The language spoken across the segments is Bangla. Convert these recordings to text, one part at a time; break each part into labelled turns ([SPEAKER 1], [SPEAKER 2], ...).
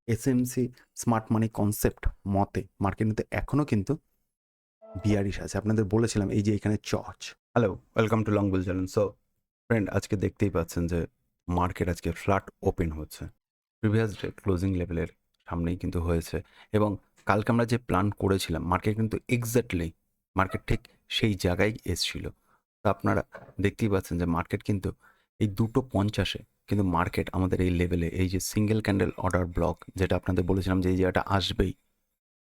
[SPEAKER 1] এসএমসি স্মার্ট মানি কনসেপ্ট মতে মার্কেট কিন্তু এখনও কিন্তু বিয়ারিশ আছে। আপনাদের বলেছিলাম এই যে এখানে hello, welcome to long bull channel. So friend, আজকে দেখতেই পাচ্ছেন যে মার্কেট আজকে ফ্ল্যাট ওপেন হচ্ছে। প্রিভিয়াস ডে ক্লোজিং লেভেলের সামনেই কিন্তু হয়েছে এবং কালকে আমরা যে প্ল্যান করেছিলাম মার্কেট কিন্তু এক্স্যাক্টলি মার্কেট ঠিক সেই জায়গায় এসছিল। তো আপনারা দেখতেই পাচ্ছেন যে মার্কেট কিন্তু এই 2:50-এ কিন্তু মার্কেট আমাদের এই লেভেলে এই যে সিঙ্গেল ক্যান্ডেল অর্ডার ব্লক যেটা আপনাদের বলেছিলাম যে এই জায়গাটা আসবেই,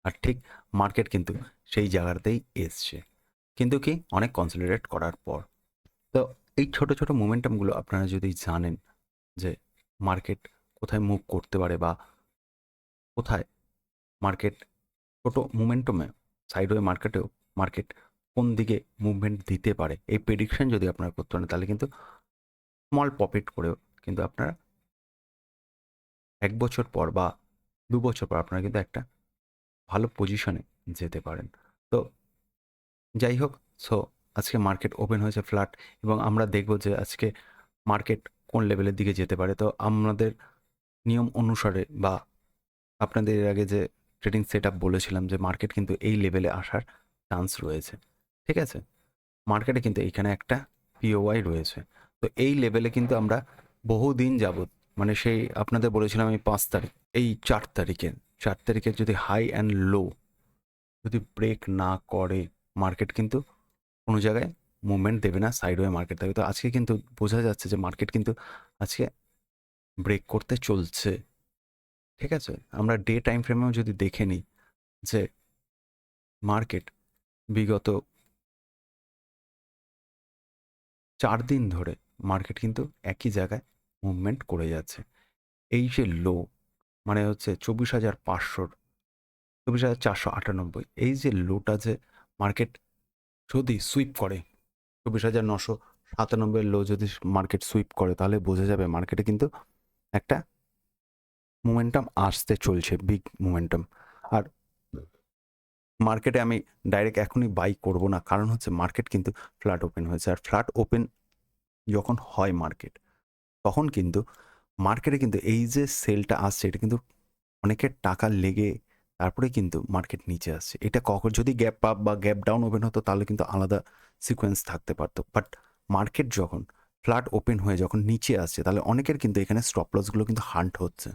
[SPEAKER 1] আর ঠিক মার্কেট কিন্তু সেই জায়গাতেই এসছে, কিন্তু কি অনেক কনসলিডেট করার পর। তো এই ছোট ছোট মোমেন্টামগুলো আপনারা যদি জানেন যে মার্কেট কোথায় মুভ করতে পারে বা কোথায় মার্কেট ছোট মোমেন্টামে সাইডওয়ে মার্কেটেও মার্কেট কোন দিকে মুভমেন্ট দিতে পারে, এই প্রেডিকশন যদি আপনারা করতে পারেন তাহলে কিন্তু স্মল প্রফিট করেও কিন্তু আপনারা 1 বছর পর বা 2 বছর পর আপনারা কিন্তু একটা ভালো পজিশনে যেতে পারেন। তো যাই হোক, সো আজকে মার্কেট ওপেন হয়েছে ফ্ল্যাট এবং আমরা দেখব যে আজকে মার্কেট কোন লেভেলের দিকে যেতে পারে। তো আমাদের নিয়ম অনুসারে বা আপনাদের এর আগে যে ট্রেডিং সেট আপ বলেছিলাম যে মার্কেট কিন্তু এই লেভেলে আসার চান্স রয়েছে, ঠিক আছে? মার্কেটে কিন্তু এইখানে একটা পিওওয়াই রয়েছে। তো এই লেভেলে কিন্তু আমরা বহুদিন যাবত, মানে সেই আপনাদের বলেছিলাম এই 5 তারিখ, এই 4 তারিখের যদি হাই অ্যান্ড লো যদি ব্রেক না করে মার্কেট কিন্তু কোনো জায়গায় মুভমেন্ট দেবে না, সাইডওয়ে মার্কেট থাকবে। তো আজকে কিন্তু বোঝা যাচ্ছে যে মার্কেট কিন্তু আজকে ব্রেক করতে চলছে, ঠিক আছে? আমরা ডে টাইম ফ্রেমেও যদি দেখে নিই যে মার্কেট বিগত 4 দিন ধরে মার্কেট কিন্তু একই জায়গায় মুভমেন্ট করে যাচ্ছে। এই যে লো মানে হচ্ছে 24,500, 24,498, এই যে লোটা যে মার্কেট যদি সুইপ করে, 24,997 লো যদি মার্কেট সুইপ করে তাহলে বোঝা যাবে মার্কেটে কিন্তু একটা মোমেন্টাম আসতে চলছে, বিগ মোমেন্টাম। আর মার্কেটে আমি ডাইরেক্ট এখনই বাই করব না, কারণ হচ্ছে মার্কেট কিন্তু ফ্ল্যাট ওপেন হয়েছে। আর ফ্ল্যাট ওপেন যখন হয় মার্কেট, তখন কিন্তু মার্কেটে কিন্তু এই যে সেলটা আসছে এটা কিন্তু অনেকের টাকা লেগে তারপরে কিন্তু মার্কেট নিচে আসছে। এটা কখন যদি গ্যাপ আপ বা গ্যাপ ডাউন ওপেন হতো তাহলে কিন্তু আলাদা সিকোয়েন্স থাকতে পারতো, বাট মার্কেট যখন ফ্ল্যাট ওপেন হয়ে যখন নিচে আসছে তাহলে অনেকের কিন্তু এখানে স্টপ লসগুলো কিন্তু হান্ট হচ্ছে,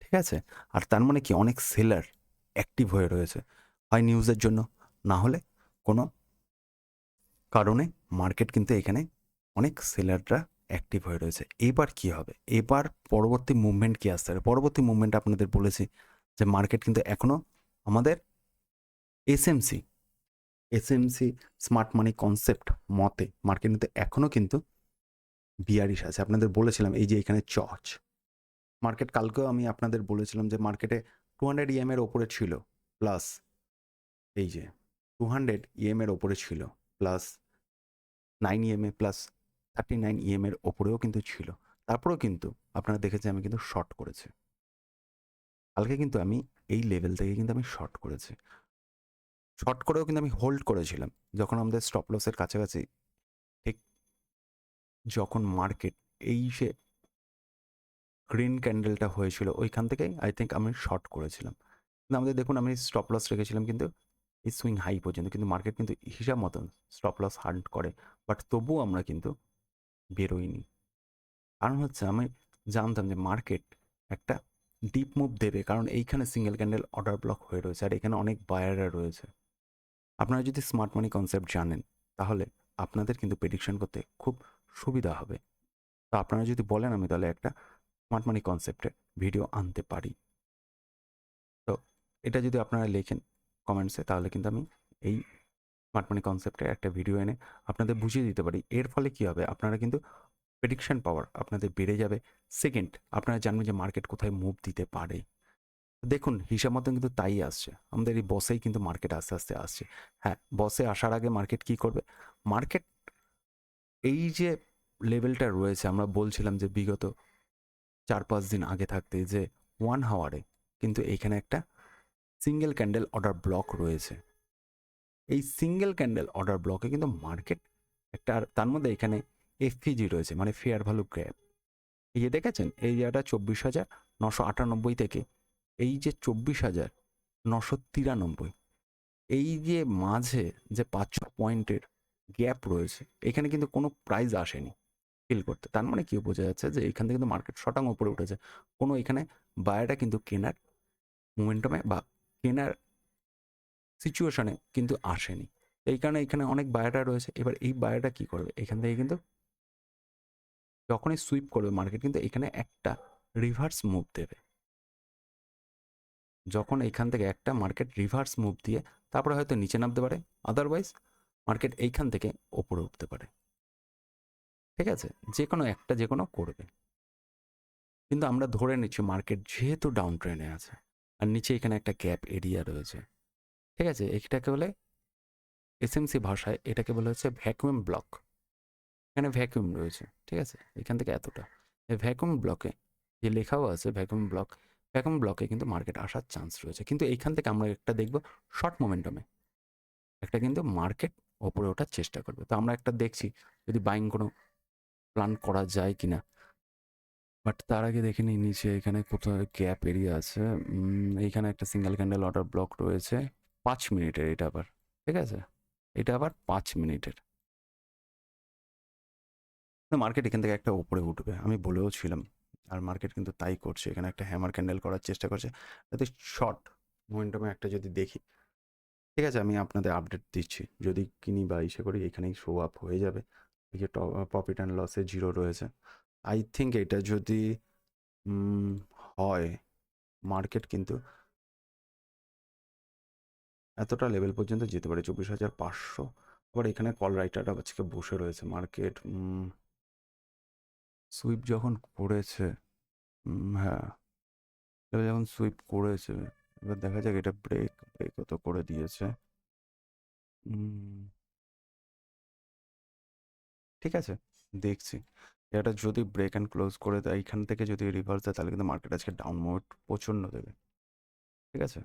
[SPEAKER 1] ঠিক আছে? আর তার মানে কি অনেক সেলার অ্যাক্টিভ হয়ে রয়েছে, হয় নিউজের জন্য, না হলে কোনো কারণে মার্কেট কিন্তু এখানে অনেক সেলাররা অ্যাক্টিভ হয়ে রয়েছে। এবার কি হবে? এবার পরবর্তী মুভমেন্ট কি আসতে পারে? পরবর্তী মুভমেন্ট আপনাদের বলেছি যে মার্কেট কিন্তু এখনও আমাদের এসএমসি এসএমসি স্মার্ট মানি কনসেপ্ট মতে মার্কেট কিন্তু এখনও কিন্তু বিয়ারিশ আছে। আপনাদের বলেছিলাম এই যে এখানে মার্কেট কালকেও আমি আপনাদের বলেছিলাম যে মার্কেটে 200 ইএম এর ওপরে ছিল, প্লাস এই যে 200 ইএম এর ওপরে ছিল, প্লাস 9 ইএমএ, প্লাস 39 ইএম এর ওপরেও কিন্তু ছিল। তারপরেও কিন্তু আপনারা দেখেছেন আমি কিন্তু শর্ট করেছি। কালকে কিন্তু আমি এই লেভেল থেকে কিন্তু আমি শর্ট করেছি। শর্ট করেও কিন্তু আমি হোল্ড করেছিলাম যখন আমাদের স্টপ লসের কাছাকাছি, ঠিক যখন মার্কেট এই যে গ্রিন ক্যান্ডেলটা হয়েছিল ওইখান থেকেই আই থিঙ্ক আমি শর্ট করেছিলাম। কিন্তু আমাদের দেখুন আমি স্টপ লস রেখেছিলাম কিন্তু এই সুইং হাই পর্যন্ত, কিন্তু মার্কেট কিন্তু হিসাব মতন স্টপ লস হান্ট করে, বাট তবুও আমরা কিন্তু বেরোইনি। কারণ হচ্ছে আমি জানতাম যে মার্কেট একটা ডিপ মুভ দেবে, কারণ এইখানে সিঙ্গেল ক্যান্ডেল অর্ডার ব্লক হয়ে রয়েছে আর এখানে অনেক বায়াররা রয়েছে। আপনারা যদি স্মার্ট মানি কনসেপ্ট জানেন তাহলে আপনাদের কিন্তু প্রেডিকশন করতে খুব সুবিধা হবে। তো আপনারা যদি বলেন আমি তাহলে একটা স্মার্ট মানি কনসেপ্টে ভিডিও আনতে পারি। তো এটা যদি আপনারা লেখেন কমেন্টসে তাহলে কিন্তু আমি এই স্মার্ট মানি কনসেপ্টের একটা ভিডিও এনে আপনাদের বুঝিয়ে দিতে পারি। এর ফলে কী হবে, আপনারা কিন্তু প্রেডিকশন পাওয়ার আপনাদের বেড়ে যাবে। সেকেন্ড, আপনারা জানবেন যে মার্কেট কোথায় মুভ দিতে পারে। দেখুন হিসাব মতন কিন্তু তাই আসছে, আমাদের এই বসেই কিন্তু মার্কেট আস্তে আস্তে আসছে। হ্যাঁ, বসে আসার আগে মার্কেট কি করবে? মার্কেট এই যে লেভেলটা রয়েছে আমরা বলছিলাম যে বিগত 4-5 দিন আগে থাকতে যে 1 আওয়ারে কিন্তু এইখানে একটা সিঙ্গেল ক্যান্ডেল অর্ডার ব্লক রয়েছে। এই সিঙ্গেল ক্যান্ডেল অর্ডার ব্লকে কিন্তু মার্কেট একটা, আর তার মধ্যে এখানে এফপিজি রয়েছে মানে ফেয়ার ভ্যালু গ্যাপ। এই যে দেখেছেন এই জায়গাটা 24,998 থেকে এই যে 24,993, এই যে মাঝে যে 5 পয়েন্টের গ্যাপ রয়েছে, এখানে কিন্তু কোনো প্রাইস আসেনি ফিল করতে। তার মানে কি বোঝা যাচ্ছে যে এখান থেকে কিন্তু মার্কেট শটাং উপরে উঠেছে। কোনো এখানে বায়াররা কিন্তু কেনার মোমেন্টামে বা কেনার সিচুয়েশনে কিন্তু আসেনি। এই কারণে এখানে অনেক বায়াররা রয়েছে। এবার এই বায়াররা কি করবে? এখান থেকে কিন্তু যখনই সুইপ করবে মার্কেট কিন্তু এখানে একটা রিভার্স মুভ দেবে। যখন এখান থেকে একটা মার্কেট রিভার্স মুভ দিয়ে তারপরে হয়তো নিচে নামতে পারে, আদারওয়াইজ মার্কেট এইখান থেকে ওপরে উঠতে পারে। ঠিক আছে? যে কোনো করবে। কিন্তু আমরা ধরে নিচ্ছি মার্কেট যেহেতু ডাউন ট্রেনে আছে আর নিচে এখানে একটা গ্যাপ এরিয়া রয়েছে। ঠিক আছে? এটাকে বলে এসএমসি ভাষায় এটাকে বলা হচ্ছে ভ্যাকুয়াম ব্লক। এখানে ভ্যাকুয়াম রয়েছে। ঠিক আছে? এখান থেকে এতটা। এই ভ্যাকুয়াম ব্লকে যে লেখাও আছে ভ্যাকুয়াম ব্লকে কিন্তু মার্কেট আসার চান্স রয়েছে। কিন্তু এইখান থেকে আমরা একটা দেখব শর্ট মোমেন্টামে একটা কিন্তু মার্কেট ওপরে ওঠার চেষ্টা করবে। তো আমরা একটা দেখছি যদি বাইং কোনো প্ল্যান করা যায় কিনা। বাট তার আগে দেখে নিই নিচে এখানে কোথাও গ্যাপ এরিয়া আছে। এইখানে একটা সিঙ্গেল ক্যান্ডেল অর্ডার ব্লক রয়েছে 5 মিনিটের, এটা আবার ঠিক আছে, এটা আবার 5 মিনিটের। মার্কেট এখান থেকে একটা উপরে উঠবে আমি বলেও ছিলাম, আর মার্কেট কিন্তু তাই করছে। এখানে একটা হ্যামার ক্যান্ডেল করার চেষ্টা করছে যাতে শর্ট মোমেন্টামে একটা যদি দেখি। ঠিক আছে, আমি আপনাদের আপডেট দিচ্ছি যদি কিনি বা ইসে করি এখানেই শো আপ হয়ে যাবে। এই যে প্রফিট অ্যান্ড লসে 0 রয়েছে। আই থিঙ্ক এটা যদি হয় মার্কেট কিন্তু এতটা লেভেল পর্যন্ত যেতে পারে 24,500। আবার এখানে কল রাইটাররা আজকে বসে রয়েছে। মার্কেট সুইপ যখন করেছে, হ্যাঁ, এবার যখন সুইপ করেছে এবার দেখা যাক এটা ব্রেকও তো করে দিয়েছে। ঠিক আছে, দেখছি এটা যদি ব্রেক অ্যান্ড ক্লোজ করে দেয় এইখান থেকে যদি রিভার্স দেয় তাহলে কিন্তু মার্কেট আজকে ডাউন মুভ প্রচণ্ড দেবে। ঠিক আছে,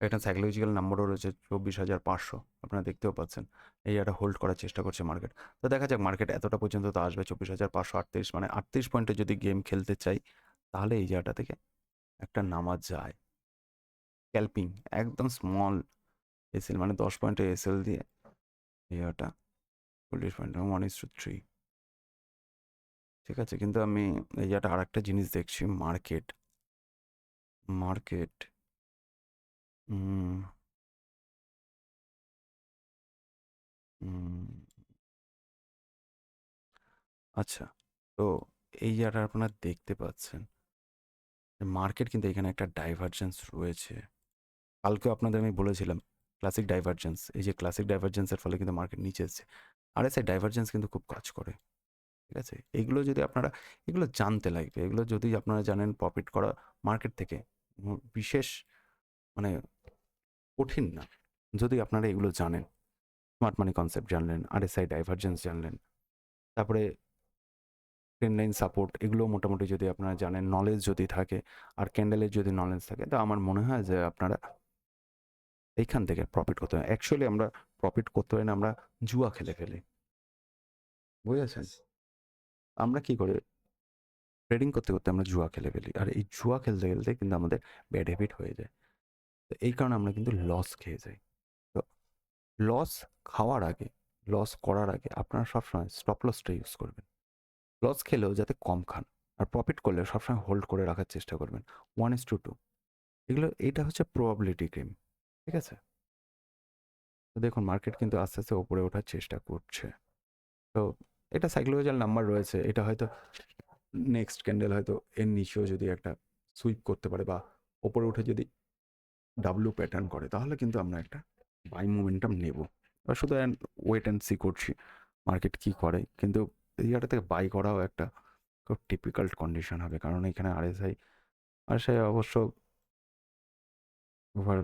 [SPEAKER 1] এটা সাইকোলজিক্যাল নাম্বারও রয়েছে 24,500, আপনারা দেখতেও পাচ্ছেন। এই একটা হোল্ড করার চেষ্টা করছে মার্কেট। তো দেখা যাক মার্কেট এতটা পর্যন্ত তো আসবে 24,538, মানে 38 পয়েন্টে যদি গেম খেলতে চাই তাহলে এই জায়গাটা থেকে একটা নামা যায়। স্ক্যাল্পিং একদম স্মল এসএল, মানে 10 পয়েন্টের এসএল দিয়ে এই জায়গাটা 40 পয়েন্ট 1:3। ঠিক আছে, কিন্তু আমি এই জায়গাটা আর একটা জিনিস দেখছি মার্কেট মার্কেট হুম হুম আচ্ছা, তো এই জায়গাটা আপনারা দেখতে পাচ্ছেন মার্কেট কিন্তু এখানে একটা ডাইভারজেন্স রয়েছে। কালকেও আপনাদের আমি বলেছিলাম ক্লাসিক ডাইভারজেন্স, এই যে ক্লাসিক ডাইভারজেন্সের ফলে কিন্তু মার্কেট নিচে এসেছে। আরএসআই ডাইভারজেন্স কিন্তু খুব কাজ করে। ঠিক আছে, এগুলো যদি আপনারা এগুলো জানতে লাগবে, এগুলো যদি আপনারা জানেন প্রফিট করা মার্কেট থেকে বিশেষ মানে কঠিন না। যদি আপনারা এগুলো জানেন, স্মার্ট মানি কনসেপ্ট জানলেন, আরএসআই ডাইভারজেন্স জানলেন, তারপরে ট্রেন্ড লাইন সাপোর্ট, এগুলো মোটামুটি যদি আপনারা জানেন, নলেজ যদি থাকে আর ক্যান্ডেলের যদি নলেজ থাকে, তো আমার মনে হয় যে আপনারা এইখান থেকে প্রফিট করতে হয়। অ্যাকচুয়ালি আমরা প্রফিট করতে হয় না, আমরা জুয়া খেলে ফেলি, বুঝেছেন? আমরা কি করি, ট্রেডিং করতে করতে আমরা জুয়া খেলে ফেলি, আর এই জুয়া খেলতে খেলতে কিন্তু আমাদের ব্যাড হ্যাবিট হয়ে যায়। তো এই কারণে আমরা কিন্তু লস খেয়ে যাই। তো লস খাওয়ার আগে, লস করার আগে আপনারা সবসময় স্টপ লসটা ইউজ করবেন। লস খেলেও যাতে কম খান, আর প্রফিট করলে সবসময় হোল্ড করে রাখার চেষ্টা করবেন 1:2। এগুলো এটা হচ্ছে প্রবাবিলিটি গেম। ঠিক আছে, তো দেখুন মার্কেট কিন্তু আস্তে আস্তে ওপরে ওঠার চেষ্টা করছে। তো এটা সাইকোলজিক্যাল নাম্বার রয়েছে, এটা হয়তো নেক্সট ক্যান্ডেল হয়তো এর নিচেও যদি একটা সুইপ করতে পারে বা ওপরে উঠে যদি ডাব্লিউ প্যাটার্ন করে তাহলে কিন্তু আমরা একটা বাই মোমেন্টাম নেব। এবার শুধু ওয়েট অ্যান্ড সি করছি মার্কেট কী করে। কিন্তু এই জায়গাটা থেকে বাই করাও একটা খুব টিপিক্যাল কন্ডিশন হবে, কারণ এখানে আরএসআই অবশ্য ওভার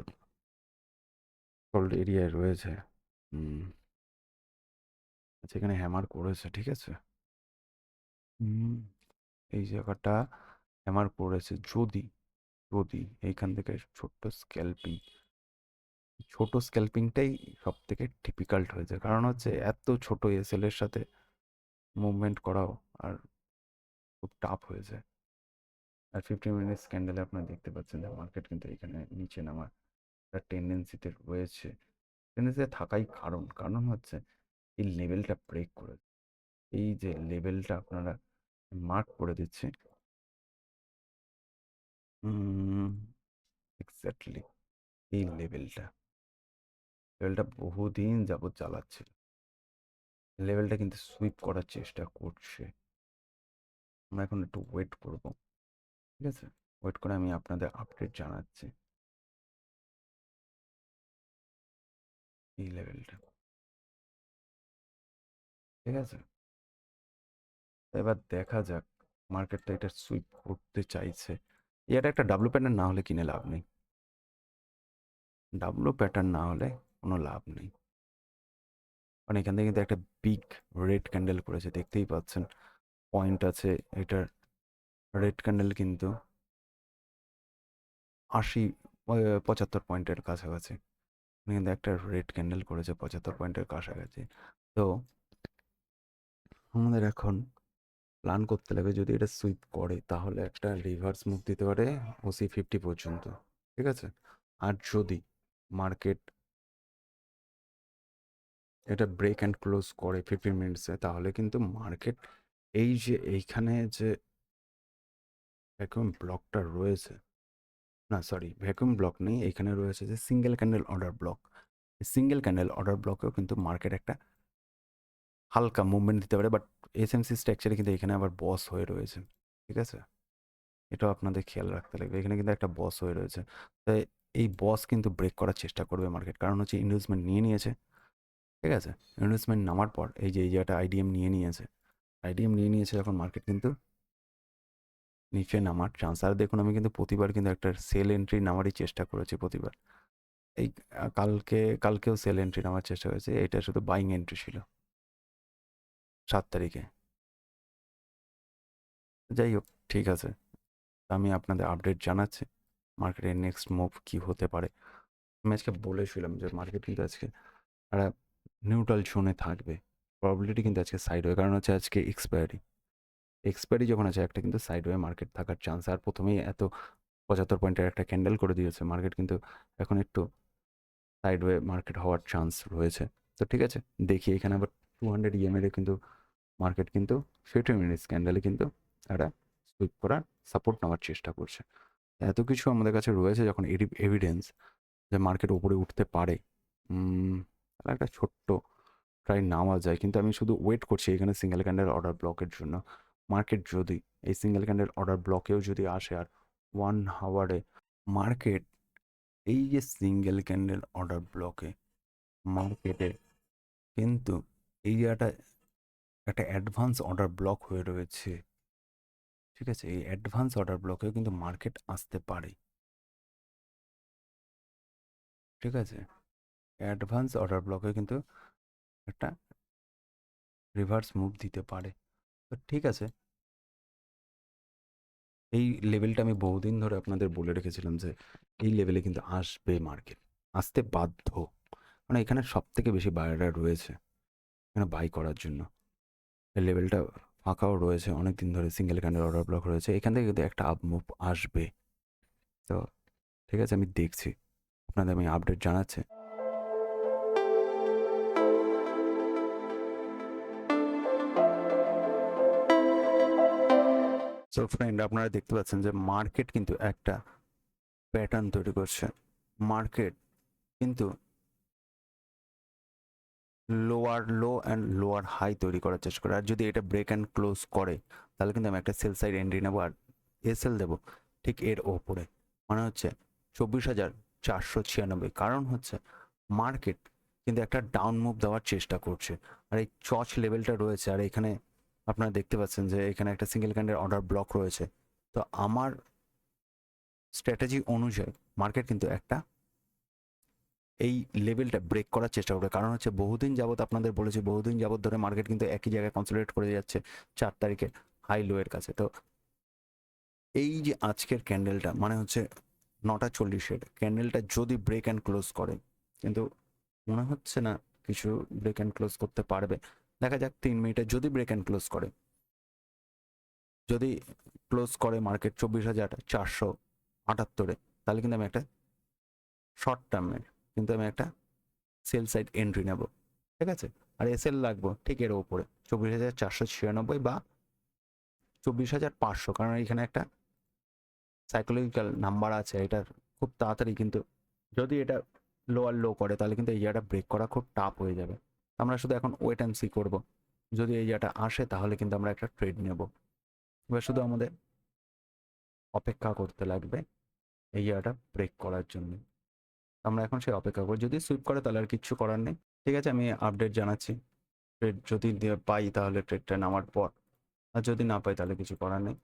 [SPEAKER 1] সোল্ড এরিয়ায় রয়েছে। আচ্ছা, এখানে হ্যামার করেছে, ঠিক আছে। এই জায়গাটা হ্যামার করেছে, যদি যদি এইখান থেকে ছোট স্ক্যাল্পিংটাই সব থেকে ডিফিকাল্ট হয়ে যায়, কারণ হচ্ছে এত ছোট এসএল এর সাথে মুভমেন্ট করাও আর খুব টাফ হয়ে যায়। আর 15 মিনিটস ক্যান্ডেলে আপনারা দেখতে পাচ্ছেন যে মার্কেট কিন্তু এখানে নিচে নামার একটা টেন্ডেন্সিতে রয়েছে। টেন্ডেন্সিতে থাকাই কারণ হচ্ছে এই লেভেলটা ব্রেক করে, এই যে লেভেলটা আপনারা মার্ক করে দিচ্ছে এক্স্যাক্টলি এই লেভেলটা বহুদিন যাবৎ চালাচ্ছে, লেভেলটা কিন্তু সুইপ করার চেষ্টা করছে। আমরা এখন একটু ওয়েট করব, ঠিক আছে? ওয়েট করে আমি আপনাদের আপডেট জানাচ্ছি এই লেভেলটা, ঠিক আছে? এবার দেখা যাক মার্কেটটা এটা সুইপ করতে চাইছে। এটা একটা ডাব্লু প্যাটার্ন না হলে কিনে লাভ নেই, ডাব্লু প্যাটার্ন না হলে কোনো লাভ নেই। কারণ এখান থেকে কিন্তু একটা বিগ রেড ক্যান্ডেল করেছে, দেখতেই পাচ্ছেন পয়েন্ট আছে এটার। রেড ক্যান্ডেল কিন্তু 75 পয়েন্টের কাছাকাছি, কিন্তু একটা রেড ক্যান্ডেল করেছে 75 পয়েন্টের কাছাকাছি। তো আমাদের এখন প্ল্যান করতে লাগবে, যদি এটা সুইপ করে তাহলে একটা রিভার্স মুভ দিতে পারে OC50 পর্যন্ত, ঠিক আছে? আর যদি মার্কেট এটা ব্রেক অ্যান্ড ক্লোজ করে 15 মিনিটসে, তাহলে কিন্তু মার্কেট এই যে এইখানে যে ভ্যাকুয়াম ব্লকটা রয়েছে, না সরি ভ্যাকুয়াম ব্লক নেই, এখানে রয়েছে যে single candle order block, single candle order ব্লকেও কিন্তু মার্কেট একটা হালকা মুভমেন্ট দিতে পারে। বাট এসএমসি স্ট্রাকচারে কিন্তু এখানে আবার বস হয়ে রয়েছে, ঠিক আছে? এটাও আপনাদের খেয়াল রাখতে লাগবে, এখানে কিন্তু একটা বস হয়ে রয়েছে। তাই এই বস কিন্তু ব্রেক করার চেষ্টা করবে মার্কেট, কারণ হচ্ছে ইনভেস্টমেন্ট নিয়ে নিয়েছে, ঠিক আছে? ইনভেস্টমেন্ট নামার পর এই যে এই জায়গাটা আইডিএম নিয়ে নিয়েছে যখন, মার্কেট কিন্তু নিচে নামার চান্স। আর দেখুন আমি কিন্তু প্রতিবার কিন্তু একটা সেল এন্ট্রি নামারই চেষ্টা করেছি প্রতিবার। এই কালকেও সেল এন্ট্রি নামার চেষ্টা করেছি, এটা শুধু বাইং এন্ট্রি ছিল 7 তারিখে। যাই হোক, ঠিক আছে, আমি আপনাদের আপডেট জানাচ্ছি মার্কেটের নেক্সট মুভ কী হতে পারে। আমি আজকে বলেছিলাম যে মার্কেট কিন্তু আজকে একটা নিউট্রাল জোনে থাকবে, প্রবাবিলিটি কিন্তু আজকে সাইড ওয়ে, কারণ হচ্ছে আজকে এক্সপায়ারি যখন আছে একটা কিন্তু সাইড ওয়ে মার্কেট থাকার চান্স। আর প্রথমেই এত 75 পয়েন্টের একটা ক্যান্ডেল করে দিয়েছে মার্কেট, কিন্তু এখন একটু সাইড ওয়ে মার্কেট হওয়ার চান্স রয়েছে। তো ঠিক আছে, দেখি এখানে আবার 200 EMA কিন্তু মার্কেট কিন্তু 15 মিনিটস ক্যান্ডেলে কিন্তু একটা সুইপ করার সাপোর্ট নেওয়ার চেষ্টা করছে। এত কিছু আমাদের কাছে রয়েছে যখন এভিডেন্স যে মার্কেট উপরে উঠতে পারে, তাহলে একটা ছোট্ট ট্রাই নেওয়া যায়। কিন্তু আমি শুধু ওয়েট করছি এখানে সিঙ্গেল ক্যান্ডেল অর্ডার ব্লকের জন্য। মার্কেট যদি এই সিঙ্গেল ক্যান্ডেল অর্ডার ব্লকেও যদি আসে, আর 1 আওয়ারে মার্কেট এই যে সিঙ্গেল ক্যান্ডেল অর্ডার ব্লকে মার্কেটে কিন্তু এই জায়গাটা একটা অ্যাডভান্স অর্ডার ব্লক হয়ে রয়েছে, ঠিক আছে? এই অ্যাডভান্স অর্ডার ব্লকেও কিন্তু মার্কেট আসতে পারে, ঠিক আছে? অ্যাডভান্স অর্ডার ব্লকে কিন্তু একটা রিভার্স মুভ দিতে পারে। তো ঠিক আছে, এই লেভেলটা আমি বহুদিন ধরে আপনাদের বলে রেখেছিলাম যে এই লেভেলে কিন্তু আসবে মার্কেট, আসতে বাধ্য। মানে এখানে সব থেকে বেশি বায়াররা রয়েছে এখানে বাই করার জন্য। এই লেভেলটা ফাঁকাও রয়েছে অনেক দিন ধরে, সিঙ্গেল ক্যান্ডেল অর্ডার ব্লক রয়েছে, এখান থেকে কিন্তু একটা আপ মুভ আসবে। তো ঠিক আছে, আমি দেখছি, আপনাদের আমি আপডেট জানাচ্ছি। সো ফ্রেন্ড, আপনারা দেখতে পাচ্ছেন যে মার্কেট কিন্তু একটা প্যাটার্ন তৈরি করছে। মার্কেট কিন্তু lower low and lower high তৈরি করার চেষ্টা করে, আর যদি এটা ব্রেক অ্যান্ড ক্লোজ করে তাহলে কিন্তু আমি একটা সেল সাইড এন্ট্রি নেবো আর এসএল দেবো ঠিক এর ওপরে, মানে হচ্ছে 24,496। কারণ হচ্ছে মার্কেট কিন্তু একটা ডাউন মুভ দেওয়ার চেষ্টা করছে, আর এই চচ লেভেলটা রয়েছে, আর এখানে আপনারা দেখতে পাচ্ছেন যে এখানে একটা সিঙ্গেল ক্যান্ডেল অর্ডার ব্লক রয়েছে। তো আমার স্ট্র্যাটেজি অনুযায়ী মার্কেট কিন্তু একটা এই লেভেলটা ব্রেক করার চেষ্টা করবে, কারণ হচ্ছে বহুদিন যাবত আপনাদের বলেছি, বহুদিন যাবত ধরে মার্কেট কিন্তু একই জায়গায় কনসোলিডেট করে যাচ্ছে 4 তারিখে হাই লো এর কাছে। তো এই যে আজকের ক্যান্ডেলটা মানে হচ্ছে 9টা 40-এর ক্যান্ডেলটা যদি ব্রেক অ্যান্ড ক্লোজ করে, কিন্তু মনে হচ্ছে না কিছু ব্রেক অ্যান্ড ক্লোজ করতে পারবে। দেখা যাক 3 মিনিটে যদি ব্রেক অ্যান্ড ক্লোজ করে যদি ক্লোজ করে মার্কেট 24,478-এ, তাহলে কিন্তু আমি একটা শর্ট টার্মের কিন্তু আমি একটা সেল সাইড এন্ট্রি নেব, ঠিক আছে। আর এসএল লাগবো ঠিক এর উপরে 24,496 বা 24,500, কারণ এখানে একটা সাইকোলজিক্যাল নাম্বার আছে, এটা খুব তাড়াতাড়ি কিন্তু যদি এটা লোয়ার লো করে তাহলে কিন্তু এই জায়গাটা ব্রেক করা খুব টাফ হয়ে যাবে। আমরা শুধু এখন ওয়েট অ্যান্ড সি করবো, যদি এই জায়গাটা আসে তাহলে কিন্তু আমরা একটা ট্রেড নেব। এবার শুধু আমাদের অপেক্ষা করতে লাগবে এই জায়গাটা ব্রেক করার জন্য। আমরা এখন সেই অপেক্ষা করি, যদি সুইপ করে তাহলে আর কিচ্ছু করার নেই, ঠিক আছে। আমি আপডেট জানাচ্ছি, ট্রেড যদি পাই তাহলে ট্রেডটা নামার পর, আর যদি না পাই তাহলে কিছু করার নেই।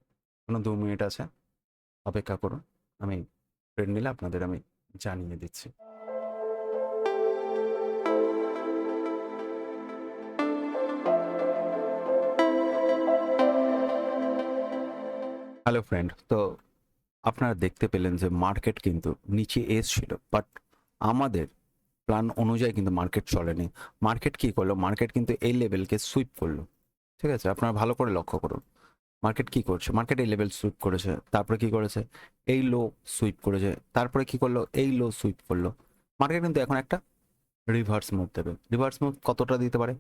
[SPEAKER 1] কোনো 2 মিনিট আছে, অপেক্ষা করুন, আমি ট্রেড নিলে আপনাদের আমি জানিয়ে দিচ্ছি। হ্যালো ফ্রেন্ড, তো আপনারা দেখতে পেলেন যে মার্কেট কিন্তু নিচে এসছিল, বাট আমাদের প্ল্যান অনুযায়ী কিন্তু মার্কেট চলেনি। মার্কেট কি করলো, মার্কেট কিন্তু এই লেভেলকে সুইপ করলো, ঠিক আছে। আপনারা ভালো করে লক্ষ্য করুন মার্কেট কি করছে। মার্কেট এই লেভেল সুইপ করেছে, তারপরে কি করেছে, এই লো সুইপ করেছে, তারপরে কি করলো, এই লো সুইপ করলো। মার্কেট কিন্তু এখন একটা রিভার্স মুভ দেবে। রিভার্স মুভ কতটা দিতে পারে,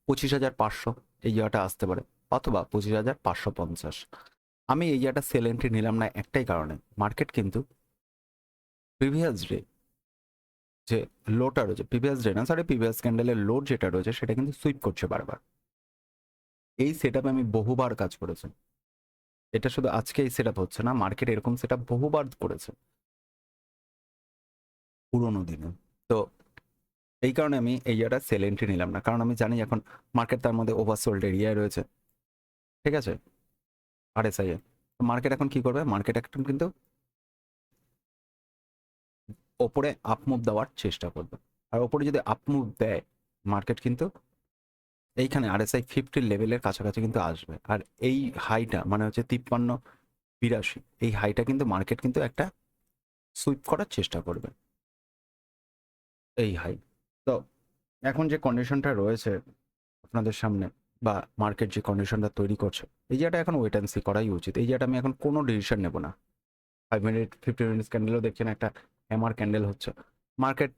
[SPEAKER 1] 25,500 এই জায়গাটা আসতে পারে, অথবা 25,550। আমি এই জায়গাটা সেল এন্ট্রি নিলাম না একটাই কারণে, মার্কেট কিন্তু প্রিভিয়াস ডে যে লোটা রয়েছে, প্রিভিয়াস ডে না সরি প্রিভিয়াস ক্যান্ডেলের লোড যেটা রয়েছে সেটা কিন্তু সুইপ করছে বারবার। এই সেট আমি বহুবার কাজ করেছি, এটা শুধু আজকে এই সেট হচ্ছে না, মার্কেট এরকম সেট বহুবার করেছে পুরোনো দিনে। তো এই কারণে আমি এই জায়গাটা সেল এন্ট্রি নিলাম না, কারণ আমি জানি এখন মার্কেট তার মধ্যে ওভারসোল্ড এরিয়ায় রয়েছে, ঠিক আছে। আরএসআই এ মার্কেট এখন কি করবে, মার্কেট এখন কিন্তু ওপরে আপ মুভ দেওয়ার চেষ্টা করবে। আর ওপরে যদি আপ মুভ দেয় মার্কেট কিন্তু এইখানে আরএসআই 50 লেভেলের কাছাকাছি কিন্তু আসবে। আর এই হাইটা মানে হচ্ছে 53,82, এই হাইটা কিন্তু মার্কেট কিন্তু একটা সুইপ করার চেষ্টা করবে, এই হাই। তো এখন যে কন্ডিশনটা রয়েছে আপনাদের সামনে, বা মার্কেট যে কন্ডিশনটা তৈরি করছে, এই জায়গাটা এখন ওয়েট অ্যান্ড সি করাই উচিত। এই জায়গাটা আমি এখন কোনো ডিসিশন নেব না। 5 মিনিট 15 মিনিটস ক্যান্ডেলও দেখছেন একটা এমআর ক্যান্ডেল হচ্ছে, মার্কেট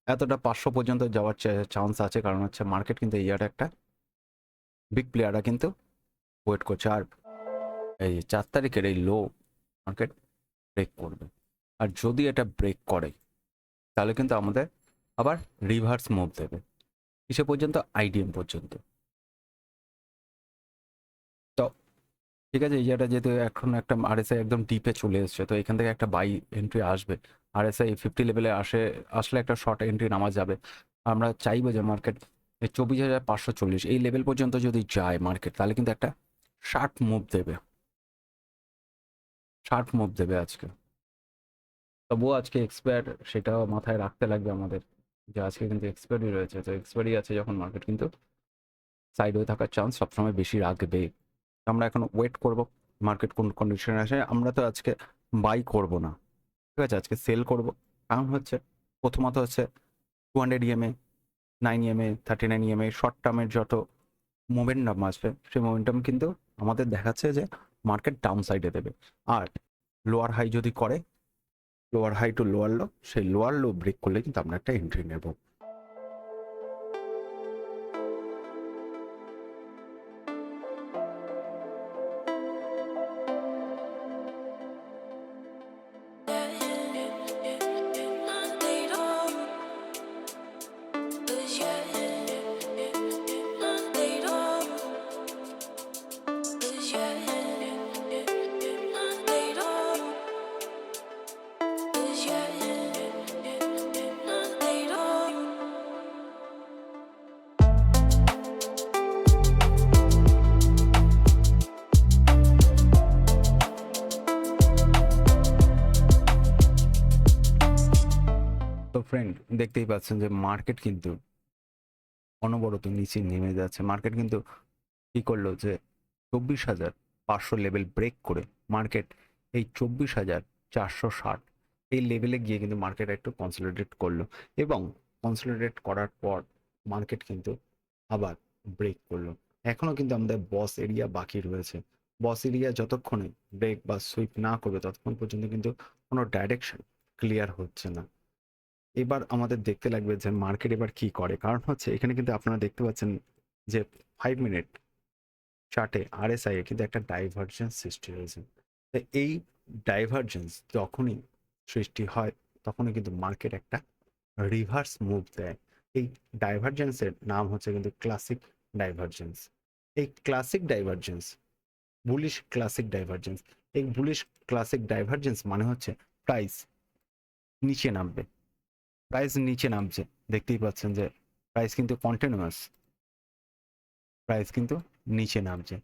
[SPEAKER 1] এতটা 500 পর্যন্ত যাওয়ার চান্স আছে, কারণ হচ্ছে মার্কেট কিন্তু এই জায়গাটা একটা বিগ প্লেয়াররা কিন্তু ওয়েট করছে। আর এই 4 তারিখের এই লো মার্কেট ব্রেক করবে, আর যদি এটা ব্রেক করে তাহলে কিন্তু আমাদের আবার রিভার্স মুভ দেবে কিসে পর্যন্ত, আইডিএম পর্যন্ত। তো ঠিক আছে, এই জায়গাটা যেহেতু এখন একটা আরএসআই একদম ডিপে চলে এসছে, তো এখান থেকে একটা বাই এন্ট্রি আসবে। আরএসআই 50 লেভেলে আসলে একটা শর্ট এন্ট্রি নামা যাবে। আমরা চাইবো যে মার্কেট এই 24,540 এই লেভেল পর্যন্ত যদি যায় মার্কেট, তাহলে কিন্তু একটা শার্প মুভ দেবে, শার্প মুভ দেবে আজকে। তবুও আজকে এক্সপায়ার, সেটাও মাথায় রাখতে লাগবে আমাদের, যে আজকে কিন্তু এক্সপায়ারি রয়েছে। তো এক্সপায়ারি আছে যখন মার্কেট কিন্তু সাইড হয়ে থাকার চান্স সবসময় বেশি রাখবে। আমরা এখন ওয়েট করব মার্কেট কোন কন্ডিশনে আসে। আমরা তো আজকে বাই করব না, ঠিক আছে, আজকে সেল করব। কারণ হচ্ছে প্রথমত হচ্ছে 200 ইএমএ, 9 ইএমএ, 39 ইএমএ শর্ট টার্মের যত মোমেন্টাম আসবে, সেই মোমেন্টাম কিন্তু আমাদের দেখাচ্ছে যে মার্কেট ডাউন সাইডে দেবে। আর লোয়ার হাই যদি করে, lower high to lower low, সেই লোয়ার লো ব্রেক করলে কিন্তু আমরা একটা এন্ট্রি নেব। তো ফ্রেন্ড, দেখতেই পাচ্ছেন যে মার্কেট কিন্তু অনবরত নিচে নেমে যাচ্ছে। মার্কেট কিন্তু কি করলো যে 24,500 লেভেল ব্রেক করে মার্কেট এই 24,460 এই লেভেলে গিয়ে কিন্তু মার্কেট একটু কনসলিডেট করলো, এবং কনসলিডেট করার পর মার্কেট কিন্তু আবার ব্রেক করলো। এখনো কিন্তু আমাদের বস এরিয়া বাকি রয়েছে, বস এরিয়া যতক্ষণে ব্রেক বা সুইপ না করবে ততক্ষণ পর্যন্ত কিন্তু কোনো ডাইরেকশন ক্লিয়ার হচ্ছে না। এবার আমাদের দেখতে লাগবে যে মার্কেট এবার কি করে, কারণ হচ্ছে এখানে কিন্তু আপনারা দেখতে পাচ্ছেন যে 5 মিনিট চার্টে আরএসআই এ কিন্তু একটা ডাইভারজেন্স সৃষ্টি হয়েছে। তো এই ডাইভারজেন্স যখনই সৃষ্টি হয় তখনই কিন্তু মার্কেট একটা রিভার্স মুভ দেয়। এই ডাইভারজেন্সের নাম হচ্ছে কিন্তু ক্লাসিক ডাইভারজেন্স। এই classic divergence, bullish classic divergence, এই বুলিশ ক্লাসিক ডাইভারজেন্স মানে হচ্ছে প্রাইস নিচে নামবে। প্রাইস নিচে নামছে, দেখতেই পাচ্ছেন যে প্রাইস কিন্তু কন্টিনিউয়াস, প্রাইস কিন্তু নিচে নামছে,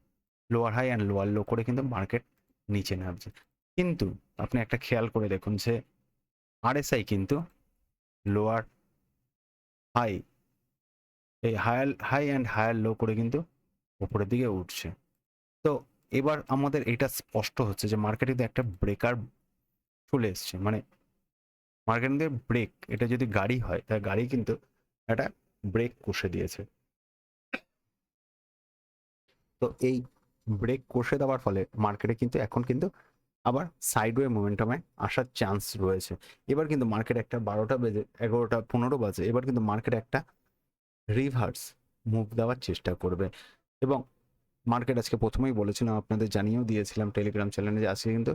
[SPEAKER 1] lower high and lower low করে কিন্তু মার্কেট নিচে নামছে। কিন্তু আপনি একটা খেয়াল করে দেখুন যে আরএসআই কিন্তু লোয়ার হাই, এই হাই অ্যান্ড হায়ার লো করে কিন্তু উপরের দিকে উঠছে। তো এবার আমাদের এটা স্পষ্ট হচ্ছে যে মার্কেটে একটা ব্রেকার চলে এসছে, মানে মার্কেটের ব্রেক, এটা যদি গাড়ি হয় তাহলে গাড়ি কিন্তু একটা ব্রেক কষে দিয়েছে। তো এই ব্রেক কষে দেওয়ার ফলে মার্কেটে কিন্তু এখন কিন্তু আবার সাইডওয়ে মোমেন্টামে আসার চান্স রয়েছে। এবার কিন্তু মার্কেট একটা 12টা বেজে 11টা 15 বাজে, এবার কিন্তু মার্কেট একটা রিভার্স মুভ দেওয়ার চেষ্টা করবে। এবং মার্কেট আজকে প্রথমেই বলেছিলাম, আপনাদের জানিয়েও দিয়েছিলাম টেলিগ্রাম চ্যানেলে, যে আজকে কিন্তু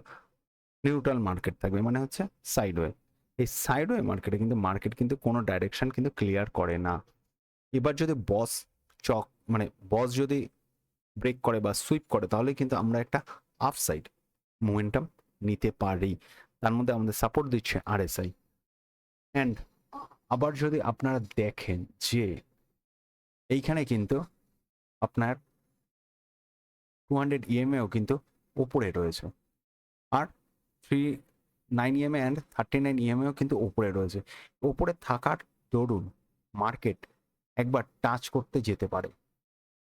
[SPEAKER 1] নিউট্রাল মার্কেট থাকবে, মানে হচ্ছে সাইডওয়ে। এই সাইডওয়ে মার্কেটে কিন্তু মার্কেট কিন্তু কোনো ডাইরেকশন কিন্তু ক্লিয়ার করে না। এবার যদি বস চক মানে বস যদি ব্রেক করে বা সুইপ করে তাহলে কিন্তু আমরা একটা আপ সাইড মোমেন্টাম নিতে পারি। তার মধ্যে আমাদের সাপোর্ট দিচ্ছে আরএসআই। অ্যান্ড আবার যদি আপনারা দেখেন যে এইখানে কিন্তু আপনার 200 ইএমএও কিন্তু উপরে রয়েছে, আর 39 ইএমএ অ্যান্ড 39 ইএমএও কিন্তু উপরে রয়েছে। উপরে থাকার দরুন মার্কেট একবার টাচ করতে যেতে পারে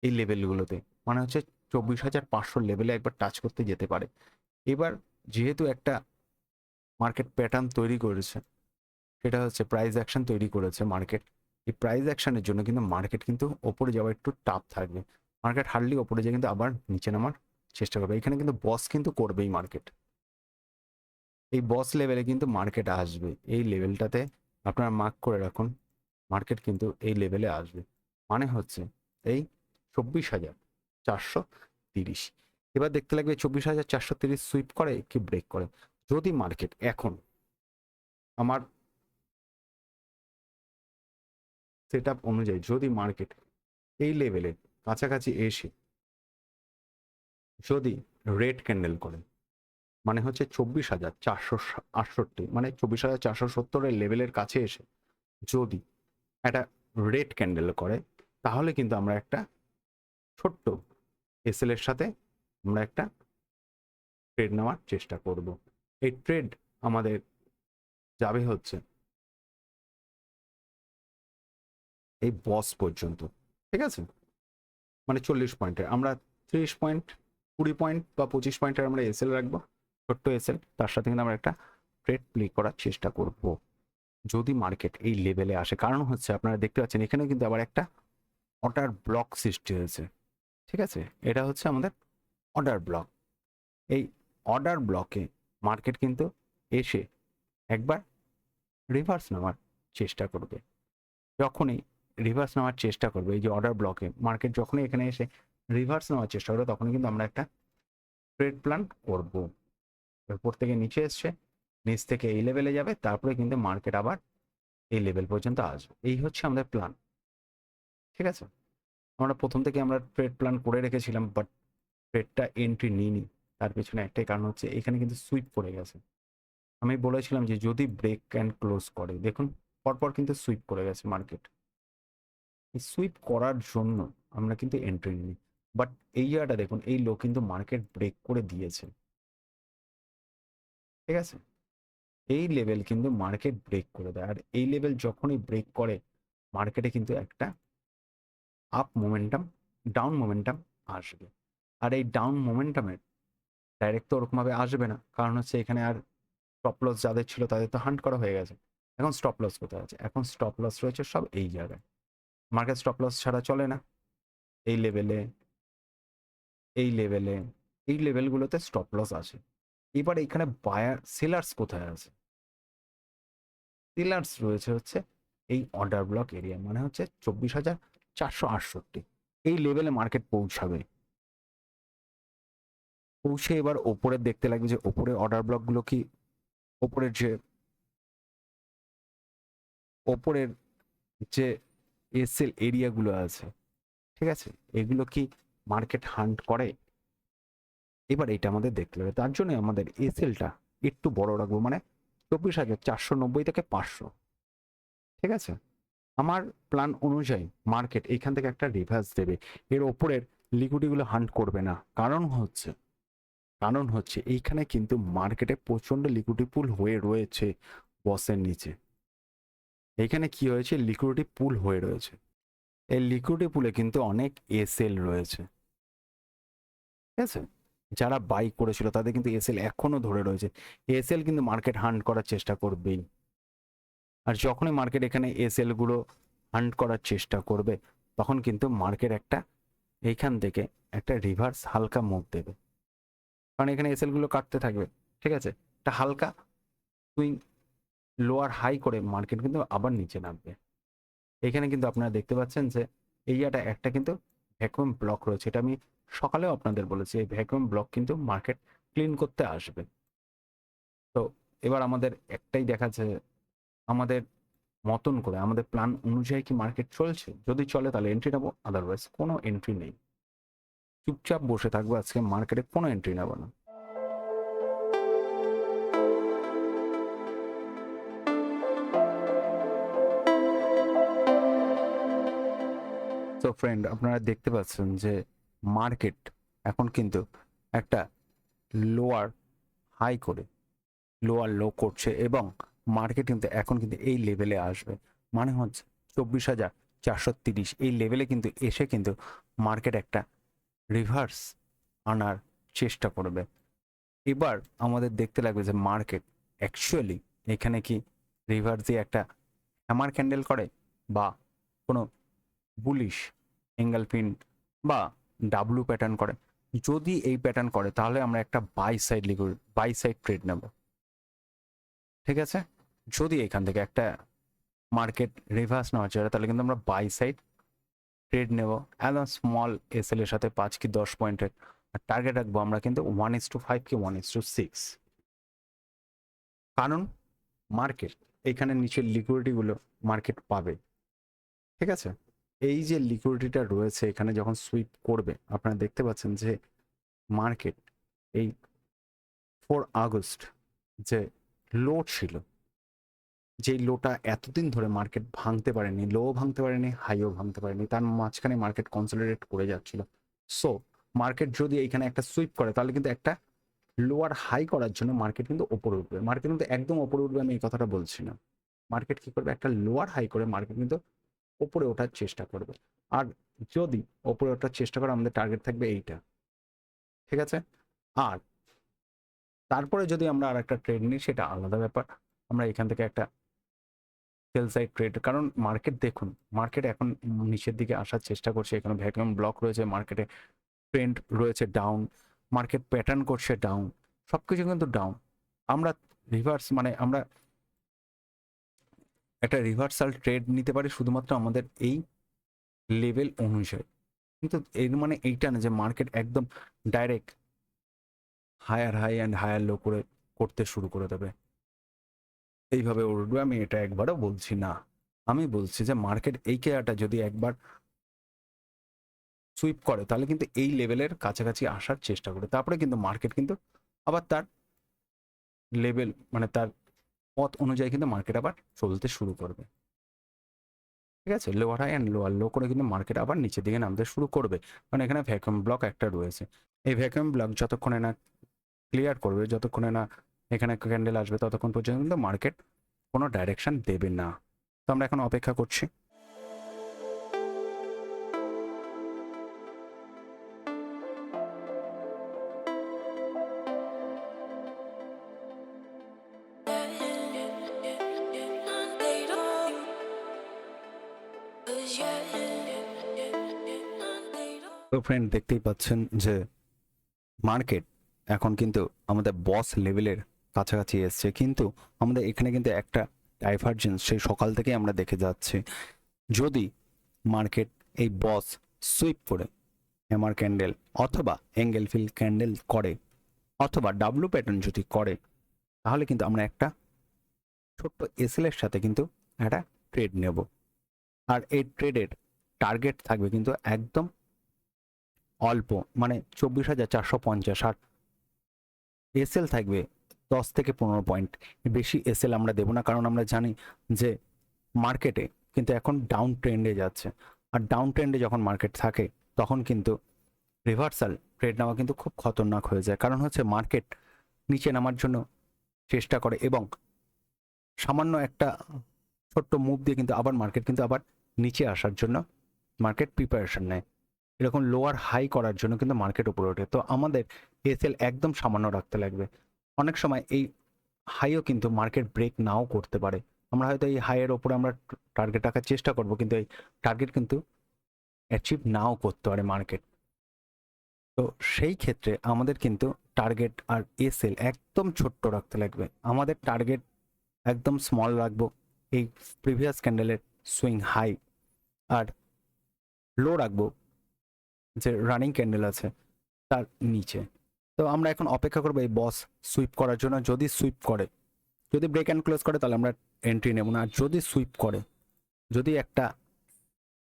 [SPEAKER 1] এই লেভেলগুলোতে, মানে হচ্ছে 24,500 লেভেলে একবার টাচ করতে যেতে পারে। এবার যেহেতু একটা মার্কেট প্যাটার্ন তৈরি করেছে, সেটা হচ্ছে প্রাইস অ্যাকশন তৈরি করেছে মার্কেট, এই প্রাইস অ্যাকশনের জন্য কিন্তু মার্কেট কিন্তু ওপরে যাওয়া একটু টাফ থাকবে। মার্কেট হার্ডলি ওপরে যেয়ে কিন্তু আবার নিচে নামার চেষ্টা করবে। এখানে কিন্তু বস কিন্তু করবেই মার্কেট, এই বস লেভেলে কিন্তু মার্কেট আসবে। এই লেভেলটাতে আপনারা মার্ক করে রাখুন, মার্কেট কিন্তু এই লেভেলে আসবে, মানে হচ্ছে এই 24,430। এবার দেখতে লাগবে 24,430 সুইপ করে কি ব্রেক করে। যদি মার্কেট এখন আমার সেট আপ অনুযায়ী যদি মার্কেট এই লেভেলে কাছাকাছি এসে যদি রেড ক্যান্ডেল করে, মানে হচ্ছে 24,468, মানে 24,470 লেভেলের কাছে এসে যদি একটা রেড ক্যান্ডেল করে, তাহলে কিন্তু আমরা একটা ছোট্ট এসএল এর সাথে আমরা একটা ট্রেড নেওয়ার চেষ্টা করব। এই ট্রেড আমাদের যাবে হচ্ছে এই বস পর্যন্ত, ঠিক আছে, মানে 40 পয়েন্টের আমরা 30 পয়েন্ট, 20 পয়েন্ট বা 25 পয়েন্টের আমরা এসএল রাখবো, ছোট্ট এসএল, তার সাথে কিন্তু আমরা একটা ট্রেড প্লে করার চেষ্টা করব যদি মার্কেট এই লেভেলে আসে। কারণ হচ্ছে আপনারা দেখতে পাচ্ছেন এখানে কিন্তু আবার একটা অর্ডার ব্লক সৃষ্টি হয়েছে, ঠিক আছে, এটা হচ্ছে আমাদের অর্ডার ব্লক। এই অর্ডার ব্লকে মার্কেট কিন্তু এসে একবার রিভার্স নেওয়ার চেষ্টা করবে। যখনই রিভার্স নেওয়ার চেষ্টা করবে, এই যে অর্ডার ব্লকে মার্কেট যখনই এখানে এসে রিভার্স নেওয়ার চেষ্টা করবে, তখনই কিন্তু আমরা একটা ট্রেড প্ল্যান করব। উপর থেকে নিচে এসছে, নিচ থেকে এই লেভেলে যাবে, তারপরে কিন্তু মার্কেট আবার এই লেভেল পর্যন্ত আসবে। এই হচ্ছে আমাদের প্ল্যান, ঠিক আছে। আমরা প্রথম থেকে আমরা ট্রেড প্ল্যান করে রেখেছিলাম, বাট ট্রেডটা এন্ট্রি নিইনি। তার পেছনে একটাই কারণ হচ্ছে এখানে কিন্তু সুইপ করে গেছে। আমি বলেছিলাম যে যদি ব্রেক অ্যান্ড ক্লোজ করে, দেখুন পরপর কিন্তু সুইপ করে গেছে মার্কেট। এই সুইপ করার জন্য আমরা কিন্তু এন্ট্রি নিই, বাট এই জায়গাটা দেখুন, এই লো কিন্তু মার্কেট ব্রেক করে দিয়েছে, ঠিক আছে। এই লেভেল কিন্তু মার্কেট ব্রেক করে দেয়, আর এই লেভেল যখনই ব্রেক করে মার্কেটে কিন্তু একটা আপ মোমেন্টাম, ডাউন মোমেন্টাম আসবে। আর এই ডাউন মোমেন্টামের ডাইরেক্ট তো ওরকমভাবে আসবে না, কারণ হচ্ছে এখানে আর স্টপ লস যাদের ছিল তাদের তো হান্ট করা হয়ে গেছে। এখন স্টপ লস কোথায় আছে? এখন স্টপ লস রয়েছে সব এই জায়গায়। মার্কেট স্টপ লস ছাড়া চলে না। এই লেভেলে, এই লেভেলে, এই লেভেলগুলোতে স্টপ লস আছে। এবার এখানে বায়ার সেলার্স কোথায় আছে? সেলার্স রয়েছে হচ্ছে এই অর্ডার ব্লক এরিয়া, মানে হচ্ছে 24,468 এই লেভেলে মার্কেট পৌঁছাবে। পৌঁছে এবার ওপরে দেখতে লাগবে যে ওপরে অর্ডার ব্লকগুলো কি, ওপরের যে ওপরের যে এসএল এরিয়াগুলো আছে, ঠিক আছে, এগুলো কি মার্কেট হান্ট করে? এবার এটা আমাদের দেখতে হবে, তার জন্য আমাদের এসএলটা একটু বড় রাখবো, মানে 24,490 থেকে 500, ঠিক আছে। আমার প্ল্যান অনুযায়ী মার্কেট এইখান থেকে একটা রিভার্স দেবে, এর ওপরের লিকুইডিটিগুলো হান্ট করবে না। কারণ হচ্ছে এইখানে কিন্তু মার্কেটে প্রচন্ড লিকুইডিটি পুল হয়ে রয়েছে বসের নিচে। এইখানে কি হয়েছে, লিকুইডিটি পুল হয়ে রয়েছে। এই লিকুইডিটি পুলে কিন্তু অনেক এসএল রয়েছে, ঠিক আছে। যারা বাই করেছিল তাদের কিন্তু এসএল এখনো ধরে রয়েছে। এসএল কিন্তু মার্কেট হান্ট করার চেষ্টা করবেই, আর যখনই মার্কেট এখানে এসএল গুলো হান্ট করার চেষ্টা করবে তখন কিন্তু মার্কেট একটা এইখান থেকে একটা রিভার্স হালকা মুভ দেবে, কারণ এখানে এসএল গুলো কাটতে থাকবে, ঠিক আছে। একটা হালকা সুইং লোয়ার হাই করে মার্কেট কিন্তু আবার নিচে নামবে। এখানে কিন্তু আপনারা দেখতে পাচ্ছেন যে এইটা একটা কিন্তু ভ্যাকুয়াম ব্লক রয়েছে, এটা আমি সকালেও আপনাদের বলেছি, এই ভ্যাকুয়াম ব্লক কিন্তু মার্কেট ক্লিন করতে আসবে। তো এবার আমাদের একটাই দেখা যাচ্ছে, আমাদের মতন করে আমাদের প্ল্যান অনুযায়ী কি মার্কেট চলছে, যদি চলে তাহলে এন্ট্রি নেবো, আদারওয়াইজ কোনো এন্ট্রি নেই, চুপচাপ বসে থাকবো, আজকে মার্কেটে কোনো এন্ট্রি নেবো না। তো ফ্রেন্ড, আপনারা দেখতে পাচ্ছেন যে মার্কেট এখন কিন্তু একটা লোয়ার হাই করে লোয়ার লো করছে, এবং মার্কেট কিন্তু এখন কিন্তু এই লেভেলে আসবে, মানে হচ্ছে 24,430 এই লেভেলে কিন্তু এসে কিন্তু মার্কেট একটা রিভার্স আনার চেষ্টা করবে। এবার আমাদের দেখতে লাগবে যে মার্কেট অ্যাকচুয়ালি এখানে কি রিভার্স দিয়ে একটা হ্যামার ক্যান্ডেল করে, বা কোনো বুলিশ এঙ্গেলফিন বা ডাব্লু প্যাটার্ন করে। যদি এই প্যাটার্ন করে তাহলে আমরা একটা বাই সাইড ট্রেড নেব, ঠিক আছে। যদি এখান থেকে একটা মার্কেট রিভার্স নেওয়া যায় তাহলে কিন্তু আমরা বাই সাইড ট্রেড নেব, একদম স্মল এসএল এর সাথে 5 কি 10 পয়েন্টের, আর টার্গেট রাখবো আমরা কিন্তু 1:5 কি 1:6, কারণ মার্কেট এখানে নিচের লিকুইডিটিগুলো মার্কেট পাবে, ঠিক আছে। এই যে লিকুইডিটিটা রয়েছে এখানে যখন সুইপ করবে, আপনারা দেখতে পাচ্ছেন যে মার্কেট এই 4 আগস্ট যে লো ছিল, যেই লোটা এতদিন ধরে মার্কেট ভাঙতে পারেনি, লো ভাঙতে পারেনি, হাইও ভাঙতে পারেনি, তার মাঝখানে মার্কেট কনসলিডেট করে যাচ্ছিল। সো মার্কেট যদি এইখানে একটা সুইপ করে তাহলে কিন্তু একটা লোয়ার হাই করার জন্য মার্কেট কিন্তু ওপরে উঠবে। মার্কেট কিন্তু একদম ওপরে উঠবে আমি এই কথাটা বলছি না, মার্কেট কি করবে, একটা লোয়ার হাই করে মার্কেট কিন্তু ওপরে ওঠার চেষ্টা করবে। আর যদি ওপরে ওঠার চেষ্টা করে আমাদের টার্গেট থাকবে এইটা, ঠিক আছে। আর তারপরে যদি আমরা আর একটা ট্রেড নিই সেটা আলাদা ব্যাপার, আমরা এখান থেকে একটা সেল সাইড ট্রেড, কারণ মার্কেট দেখুন, মার্কেট এখন নিচের দিকে আসার চেষ্টা করছে, এখানে ভ্যাকুয়াম ব্লক রয়েছে, মার্কেটে ট্রেন্ড রয়েছে ডাউন, মার্কেট প্যাটার্ন করছে ডাউন, সবকিছু কিন্তু ডাউন। আমরা রিভার্স মানে আমরা একটা রিভার্সাল ট্রেড নিতে পারি শুধুমাত্র আমাদের এই লেভেল অনুযায়ী, কিন্তু এর মানে এইটা না যে মার্কেট একদম direct higher high and higher low করে করতে শুরু করে দেবে, এইভাবে উঠবে আমি এটা একবারও বলছি না। আমি বলছি যে মার্কেট এই কেয়ারটা যদি একবার সুইপ করে তাহলে কিন্তু এই লেভেলের কাছাকাছি আসার চেষ্টা করে, তারপরে কিন্তু মার্কেট কিন্তু আবার তার লেভেল মানে তার পথ অনুযায়ী কিন্তু মার্কেট আবার চলতে শুরু করবে, ঠিক আছে। Lower high and lower low করে কিন্তু মার্কেট আবার নিচের দিকে নামতে শুরু করবে, কারণ এখানে ভ্যাকুয়াম ব্লক একটা রয়েছে। এই ভ্যাকুয়াম ব্লক যতক্ষণে না ক্লিয়ার করবে, যতক্ষণে না এখানে ক্যান্ডেল আসবে, ততক্ষণ পর্যন্ত কিন্তু মার্কেট কোনো ডাইরেকশন দেবে না। তো আমরা এখন অপেক্ষা করছি। তো ফ্রেন্ড, দেখতেই পাচ্ছেন যে মার্কেট এখন কিন্তু আমাদের বস লেভেলের কাছাকাছি এসছে, কিন্তু আমাদের এখানে কিন্তু একটা ডাইভারজেন্স সেই সকাল থেকেই আমরা দেখে যাচ্ছি। যদি মার্কেট এই বস সুইপ করে হ্যামার ক্যান্ডেল অথবা অ্যাঙ্গেল ফিল ক্যান্ডেল করে অথবা ডাব্লু প্যাটার্ন যদি করে, তাহলে কিন্তু আমরা একটা ছোট্ট এসএল এর সাথে কিন্তু একটা ট্রেড নেব। আর এই ট্রেডের টার্গেট থাকবে কিন্তু একদম অল্প, মানে 24,450। আর এসএল থাকবে 10 থেকে 15 পয়েন্ট। বেশি এসএল আমরা দেবো না, কারণ আমরা জানি যে মার্কেটে কিন্তু এখন ডাউন ট্রেন্ডে যাচ্ছে। আর ডাউন ট্রেন্ডে যখন মার্কেট থাকে তখন কিন্তু রিভার্সাল ট্রেড নেওয়া কিন্তু খুব খতরনাক হয়ে যায়। কারণ হচ্ছে মার্কেট নিচে নামার জন্য চেষ্টা করে এবং সামান্য একটা ছোট্ট মুভ দিয়ে কিন্তু আবার মার্কেট কিন্তু আবার নিচে আসার জন্য মার্কেট প্রিপারেশন নেয়। এরকম লোয়ার হাই করার জন্য কিন্তু মার্কেট উপরে ওঠে। তো আমাদের এসএল একদম সামান্য রাখতে লাগবে। অনেক সময় এই হাইও কিন্তু মার্কেট ব্রেক নাও করতে পারে। আমরা হয়তো এই হাইয়ের ওপরে আমরা টার্গেট রাখার চেষ্টা করব, কিন্তু এই টার্গেট কিন্তু অ্যাচিভ নাও করতে পারে মার্কেট। তো সেই ক্ষেত্রে আমাদের কিন্তু টার্গেট আর এসএল একদম ছোট্ট রাখতে লাগবে। আমাদের টার্গেট একদম স্মল রাখবো এই প্রিভিয়াস ক্যান্ডেলের সুইং হাই, আর লো রাখবো যে রানিং ক্যান্ডেল আছে তার নিচে। তো আমরা এখন অপেক্ষা করবো এই বস সুইপ করার জন্য। যদি সুইপ করে, যদি ব্রেক অ্যান্ড ক্লোজ করে, তাহলে আমরা এন্ট্রি নেব না। আর যদি সুইপ করে, যদি একটা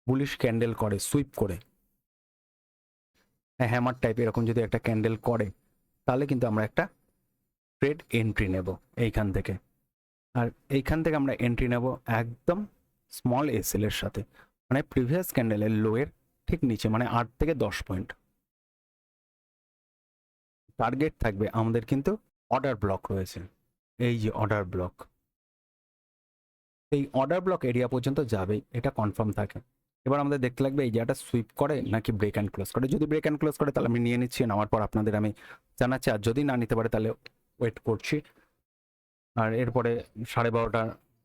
[SPEAKER 1] বুলিশ ক্যান্ডেল করে সুইপ করে হ্যামার টাইপ এরকম যদি একটা ক্যান্ডেল করে, তাহলে কিন্তু আমরা একটা ট্রেড এন্ট্রি নেব এইখান থেকে। আর এইখান থেকে আমরা এন্ট্রি নেব একদম স্মল এসএল এর সাথে, মানে প্রিভিয়াস ক্যান্ডেলের লোয়ের ঠিক নিচে, মানে 8 থেকে 10 পয়েন্ট। টার্গেট থাকবে আমাদের কিন্তু অর্ডার ব্লক রয়েছে, এই যে অর্ডার ব্লক, এই অর্ডার ব্লক এরিয়া পর্যন্ত যাবে, এটা কনফার্ম থাকে। এবার আমাদের দেখতে লাগবে এই জায়গাটা সুইপ করে নাকি ব্রেক অ্যান্ড ক্লোজ করে। যদি ব্রেক অ্যান্ড ক্লোজ করে তাহলে আমি নিয়ে নিচ্ছি, নেওয়ার পর আপনাদের আমি জানাচ্ছি। আর যদি না নিতে পারে তাহলে ওয়েট করছি। আর এরপরে 12:30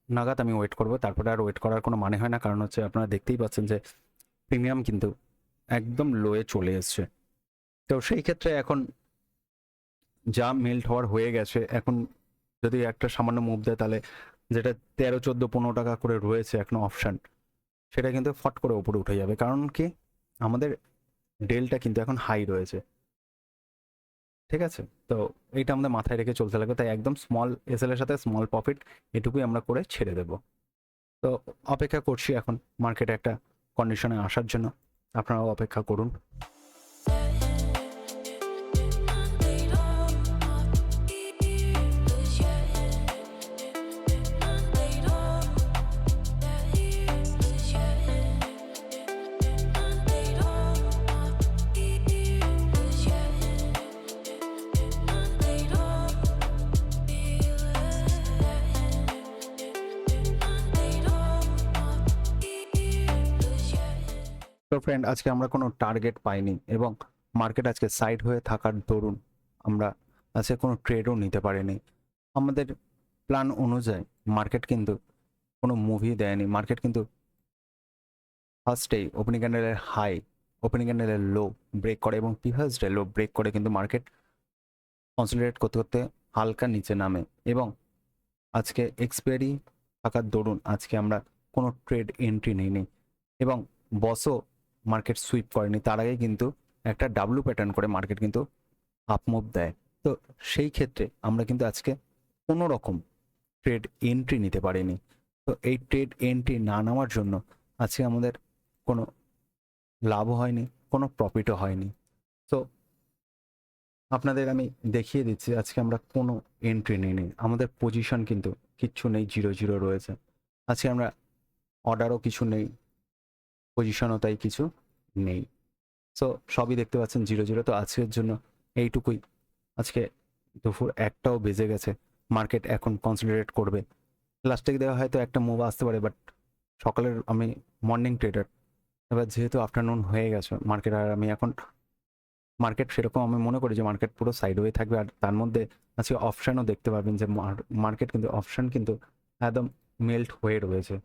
[SPEAKER 1] নাগাদ আমি ওয়েট করবো। তারপরে আর ওয়েট করার কোনো মানে হয় না, কারণ হচ্ছে আপনারা দেখতেই পাচ্ছেন যে প্রিমিয়াম কিন্তু একদম লোয়ে চলে এসছে। তো সেই ক্ষেত্রে এখন যা মেল্ট হওয়ার হয়ে গেছে, এখন যদি একটা সামান্য মুভ দেয়, তাহলে যেটা 13, 14, 15 টাকা করে রয়েছে এখন অপশান, সেটা কিন্তু ফট করে উপরে উঠে যাবে। কারণ কি, আমাদের ডেলটা কিন্তু এখন হাই রয়েছে, ঠিক আছে? তো এইটা আমাদের মাথায় রেখে চলতে লাগবে। তাই একদম স্মল এসএল এর সাথে স্মল প্রফিট এটুকুই আমরা করে ছেড়ে দেব। তো অপেক্ষা করছি এখন মার্কেটে একটা কন্ডিশনে আসার জন্য। আপনারাও অপেক্ষা করুন। তো ফ্রেন্ড, আজকে আমরা কোনো টার্গেট পাইনি এবং মার্কেট আজকে সাইড হয়ে থাকার দরুন আমরা আজকে কোনো ট্রেডও নিতে পারিনি। আমাদের প্ল্যান অনুযায়ী মার্কেট কিন্তু কোনো মুভি দেয়নি। মার্কেট কিন্তু ফার্স্টেই ওপেনিং ক্যান্ডেলের হাই, ওপেনিং ক্যান্ডেলের লো ব্রেক করে এবং প্রিভিয়াস ডে লো ব্রেক করে কিন্তু মার্কেট কনসলিডেট করতে করতে হালকা নিচে নামে। এবং আজকে এক্সপায়ারি থাকার দরুন আজকে আমরা কোনো ট্রেড এন্ট্রি নিইনি এবং বসও মার্কেট সুইপ করেনি। তার আগে কিন্তু একটা ডাব্লু প্যাটার্ন করে মার্কেট কিন্তু আপ মুভ দেয়। তো সেই ক্ষেত্রে আমরা কিন্তু আজকে কোনো রকম ট্রেড এন্ট্রি নিতে পারিনি। তো এই ট্রেড এন্ট্রি না নেওয়ার জন্য আজকে আমাদের কোনো লাভও হয়নি, কোনো প্রফিটও হয়নি। তো আপনাদের আমি দেখিয়ে দিচ্ছি আজকে আমরা কোনো এন্ট্রি নিইনি। আমাদের পজিশন কিন্তু কিচ্ছু নেই, 0-0 রয়েছে। আজকে আমরা অর্ডারও কিছু নেই, পজিশনও তাই কিছু নেই। সো সবই দেখতে পাচ্ছেন 0-0। তো আজকের জন্য এইটুকুই। আজকে দুপুর 1টাও বেজে গেছে, মার্কেট এখন কনসলিডেট করবে। লাস্টে দেওয়া হয়তো একটা মুভ আসতে পারে, বাট সকালের আমি মর্নিং ট্রেডার, এবার যেহেতু আফটারনুন হয়ে গেছে মার্কেট, আর আমি এখন মার্কেট সেরকম আমি মনে করি যে মার্কেট পুরো সাইড হয়ে থাকবে। আর তার মধ্যে আজকে অপশানও দেখতে পাবেন যে মার্কেট কিন্তু অপশান কিন্তু একদম মেল্ট হয়ে রয়েছে।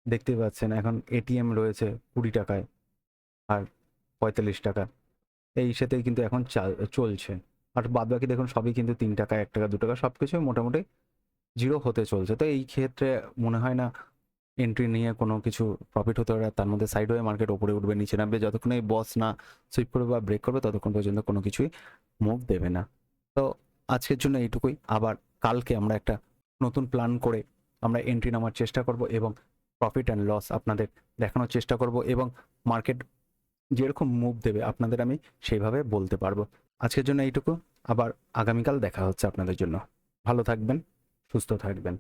[SPEAKER 1] দেখতেই পাচ্ছেন এখন এটিএম রয়েছে 20 টাকায় আর 45 টাকা। এই ইসেতেই কিন্তু এখন চলছে। আর বাদবাকি দেখুন সবই কিন্তু 3 টাকা, 1 টাকা, 2 টাকা সবকিছুই মোটামুটি জিরো হতে চলছে। তো এই ক্ষেত্রে মনে হয় না এন্ট্রি নিয়ে কোনো কিছু প্রফিট হতে পারে। তার মধ্যে সাইডওয়ে মার্কেট উপরে উঠবে, নিচে নামবে। যতক্ষণ এই বস না সুইপ করবে বা ব্রেক করবে ততক্ষণ পর্যন্ত কোনো কিছুই মুভ দেবে না। তো আজকের জন্য এইটুকুই। আবার কালকে আমরা একটা নতুন প্ল্যান করে আমরা এন্ট্রি নেওয়ার চেষ্টা করব এবং প্রফিট অ্যান্ড লস আপনাদের দেখানোর চেষ্টা করব এবং মার্কেট যেরকম মুভ দেবে আপনাদের আমি সেইভাবে বলতে পারবো। আজকের জন্য এইটুকু। আবার আগামীকাল দেখা হচ্ছে আপনাদের জন্য। ভালো থাকবেন, সুস্থ থাকবেন।